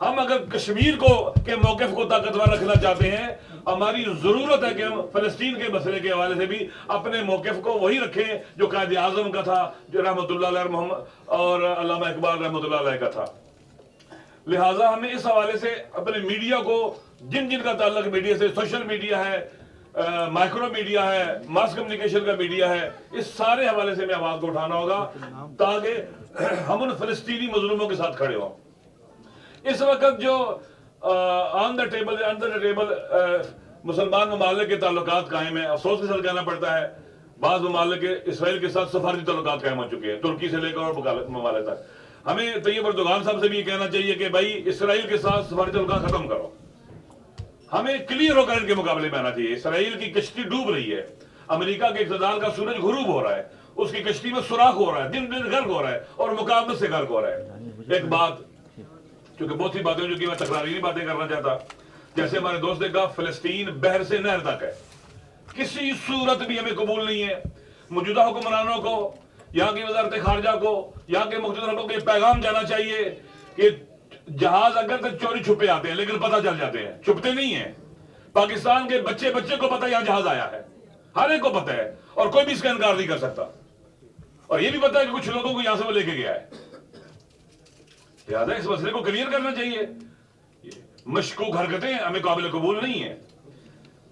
ہم اگر کشمیر کو کے موقف کو طاقتور رکھنا چاہتے ہیں، ہماری ضرورت ہے کہ ہم فلسطین کے مسئلے کے حوالے سے بھی اپنے موقف کو وہی رکھیں جو قائد اعظم کا تھا، جو رحمۃ اللہ علیہ محمد اور علامہ اقبال رحمۃ اللہ علیہ کا تھا۔ لہٰذا ہمیں اس حوالے سے اپنے میڈیا کو، جن جن کا تعلق میڈیا سے، سوشل میڈیا ہے، مائکرو میڈیا ہے، ماس کمیونیکیشن کا میڈیا ہے، اس سارے حوالے سے ہمیں آواز کو اٹھانا ہوگا تاکہ ہم ان فلسطینی مظلوموں کے ساتھ کھڑے ہوں۔ اس وقت جو آن دا ٹیبل مسلمان ممالک کے تعلقات قائم ہیں، افسوس کے ساتھ کہنا پڑتا ہے بعض ممالک اسرائیل کے ساتھ سفارتی تعلقات قائم ہو چکے ہیں، ترکی سے لے کر اور ممالک تک۔ ہمیں طیب اردوغان صاحب سے بھی یہ کہنا چاہیے کہ بھائی اسرائیل کے ساتھ سفارتی تعلقات ختم کرو۔ ہمیں کلیئر ہو کر ان کے مقابلے میں آنا چاہیے۔ اسرائیل کی کشتی ڈوب رہی ہے، امریکہ کے اقتدار کا سورج غروب ہو رہا ہے، اس کی کشتی میں سوراخ ہو رہا ہے، دن دن غرق ہو رہا ہے اور مقابلے سے غرق ہو رہا ہے۔ ایک بات، کیونکہ بہت سی باتیں جو کہ میں تکراری نہیں باتیں کرنا چاہتا، جیسے ہمارے دوست نے کہا فلسطین بحر سے نہر تک ہے، کسی صورت بھی ہمیں قبول نہیں ہے۔ موجودہ حکمرانوں کو، یہاں کی وزارت خارجہ کو، یہاں کے مقتدروں کو یہ پیغام جانا چاہیے کہ جہاز اگر تک چوری چھپے آتے ہیں لیکن پتہ چل جاتے ہیں، چھپتے نہیں ہیں۔ پاکستان کے بچے کو پتہ یہاں جہاز آیا ہے، ہر ایک کو پتہ ہے اور کوئی بھی اس کا انکار نہیں کر سکتا، اور یہ بھی پتہ ہے کہ کچھ لوگوں کو یہاں سے وہ لے کے گیا ہے۔ لہٰذا اس مسئلے کو کلیئر کرنا چاہیے۔ مشکوک حرکتیں ہمیں قابل قبول نہیں ہیں۔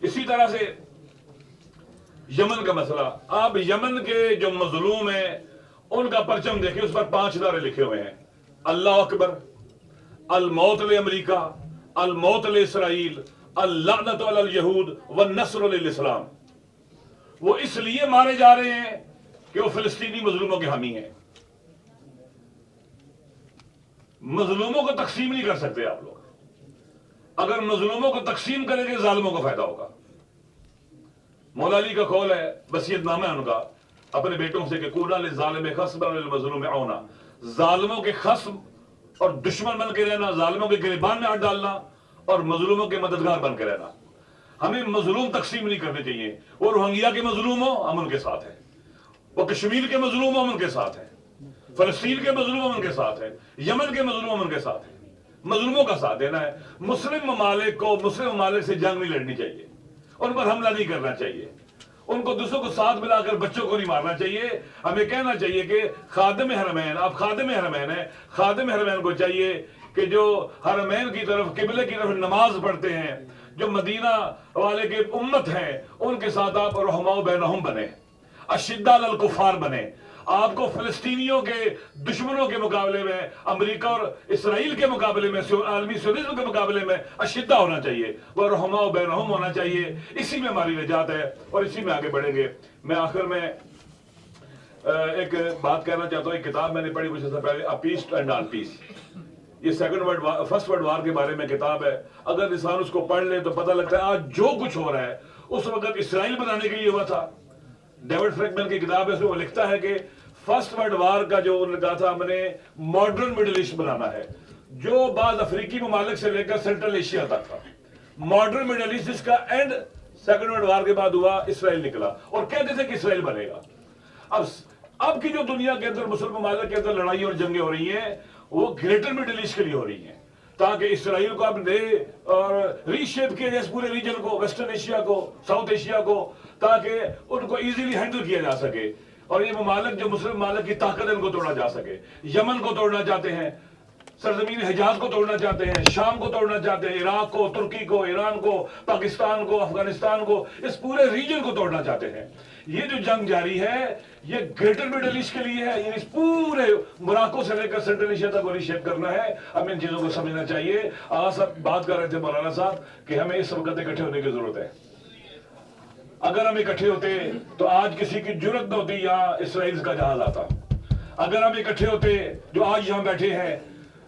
اسی طرح سے یمن کا مسئلہ، آپ یمن کے جو مظلوم ہیں ان کا پرچم دیکھیں، اس پر 5 نعرے لکھے ہوئے ہیں: اللہ اکبر، الموت لامریکہ، الموت لاسرائیل، اللعنت علی الیہود والنصر للاسلام۔ وہ اس لیے مارے جا رہے ہیں کہ وہ فلسطینی مظلوموں کے حامی ہیں۔ مظلوموں کو تقسیم نہیں کر سکتے آپ لوگ، اگر مظلوموں کو تقسیم کریں گے ظالموں کو فائدہ ہوگا۔ مولا علی کا قول ہے، وصیت نامہ ہے ان کا اپنے بیٹوں سے کہ کونا للظالم خصبا للمظلوم عونا، ظالموں کے خصم اور دشمن بن کے رہنا، ظالموں کے گریبان میں ہاتھ ڈالنا اور مظلوموں کے مددگار بن کے رہنا۔ ہمیں مظلوم تقسیم نہیں کرنے چاہیے۔ وہ روہنگیا کے مظلوم ہوں ہم ان کے ساتھ ہیں، وہ کشمیر کے مظلوم ہوں ہم ان کے ساتھ ہیں، فلسطین کے مظلوم ہم ان کے ساتھ ہیں، یمن کے مظلوم ہم ان کے ساتھ ہیں۔ مظلوموں کا ساتھ دینا ہے۔ مسلم ممالک سے جنگ نہیں لڑنی چاہیے، ان پر حملہ نہیں کرنا چاہیے، ان کو دوسروں کو ساتھ ملا کر بچوں کو نہیں مارنا چاہیے۔ ہمیں کہنا چاہیے کہ خادم حرمین، آپ خادم حرمین ہیں، خادم حرمین کو چاہیے کہ جو حرمین کی طرف، قبلے کی طرف نماز پڑھتے ہیں، جو مدینہ والے کے امت ہیں، ان کے ساتھ آپ رحماء بینہم بنے، اشداء علی الکفار بنے۔ آپ کو فلسطینیوں کے دشمنوں کے مقابلے میں، امریکہ اور اسرائیل کے مقابلے میں، عالمی سیونزم کے مقابلے میں اشداء ہونا چاہیے، وہ رحماء بینہم ہونا چاہیے۔ اسی میں ہماری نجات ہے اور اسی میں آگے بڑھیں گے۔ میں آخر میں ایک بات کہنا چاہتا ہوں۔ ایک کتاب میں نے پڑھی کچھ سے پہلے، پیس اینڈ آن پیس، یہ فرسٹ ورلڈ وار کے بارے میں کتاب ہے۔ اگر انسان اس کو پڑھ لے تو پتہ لگتا ہے آج جو کچھ ہو رہا ہے اس وقت اسرائیل بنانے کے لیے ہوا تھا۔ ڈیوڈ فرینکمن کی کتاب ہے، اس میں وہ لکھتا ہے کہ فرسٹ ورلڈ وار کا جو انہوں نے کہا تھا ہم نے ماڈرن مڈل ایسٹ بنانا ہے، جو بعض افریقی ممالک سے لے کر سینٹرل ایشیا تک تھا۔ ماڈرن مڈل ایسٹ جس کا اینڈ سیکنڈ ورلڈ وار کے بعد ہوا، اسرائیل نکلا اور کہتے تھے کہ اسرائیل بنے گا۔ اب کی جو دنیا کے اندر مسلم ممالک کے اندر لڑائی اور جنگیں ہو رہی ہیں وہ گریٹر مڈل ایسٹ کے لیے ہو رہی ہیں، تاکہ اسرائیل کو اب دے اور ری شیپ کیا جائے اس پورے ریجن کو، ویسٹرن ایشیا کو، ساؤتھ ایشیا کو، تاکہ ان کو ایزیلی ہینڈل کیا جا سکے اور یہ ممالک جو مسلم ممالک کی طاقت ہے ان کو توڑا جا سکے۔ یمن کو توڑنا چاہتے ہیں، سرزمین حجاز کو توڑنا چاہتے ہیں، شام کو توڑنا چاہتے ہیں، عراق کو، ترکی کو، ایران کو، پاکستان کو، افغانستان کو، اس پورے ریجن کو توڑنا چاہتے ہیں۔ یہ جو جنگ جاری ہے یہ گریٹر مڈل ایسٹ کے لیے ہے، اس پورے موراکو سے لے کر سینٹرل ایشیا تک ری شیپ کرنا ہے۔ ہمیں ان چیزوں کو سمجھنا چاہیے۔ آج سب بات کر رہے تھے مولانا صاحب کہ ہمیں اس وقت اکٹھے ہونے کی ضرورت ہے۔ اگر ہم اکٹھے ہوتے تو آج کسی کی جرت نہ ہوتی یہاں اسرائیل کا جہاز آتا۔ اگر ہم اکٹھے ہوتے جو آج یہاں بیٹھے ہیں،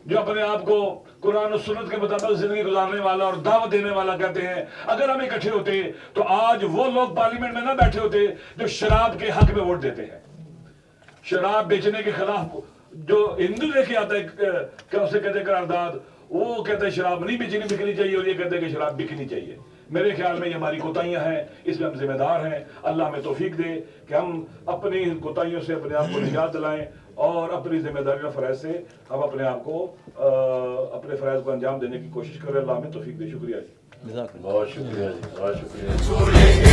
جو اپنے آپ کو قرآن و سنت کے مطابق زندگی گزارنے والا اور دعوت دینے والا کہتے ہیں، اگر ہم اکٹھے ہوتے تو آج وہ لوگ پارلیمنٹ میں نہ بیٹھے ہوتے جو شراب کے حق میں ووٹ دیتے ہیں، شراب بیچنے کے خلاف۔ جو ہندو لے کے آتا ہے کیا اسے کہتے ہیں قرارداد، وہ کہتے ہیں شراب نہیں بکنی چاہیے اور یہ کہتے ہیں کہ شراب بکنی چاہیے۔ میرے خیال میں یہ ہماری کوتاہیاں ہیں، اس میں ہم ذمہ دار ہیں. اللہ ہمیں توفیق دے کہ ہم اپنی کوتاہیوں سے اپنے آپ کو نجات دلائیں اور اپنی ذمہ داری اور فرائض سے ہم اپنے آپ کو اپنے فرائض کو انجام دینے کی کوشش کریں. اللہ ہمیں توفیق دے. شکریہ جی. بہت شکریہ جی، بہت شکریہ. چھوڑیں گے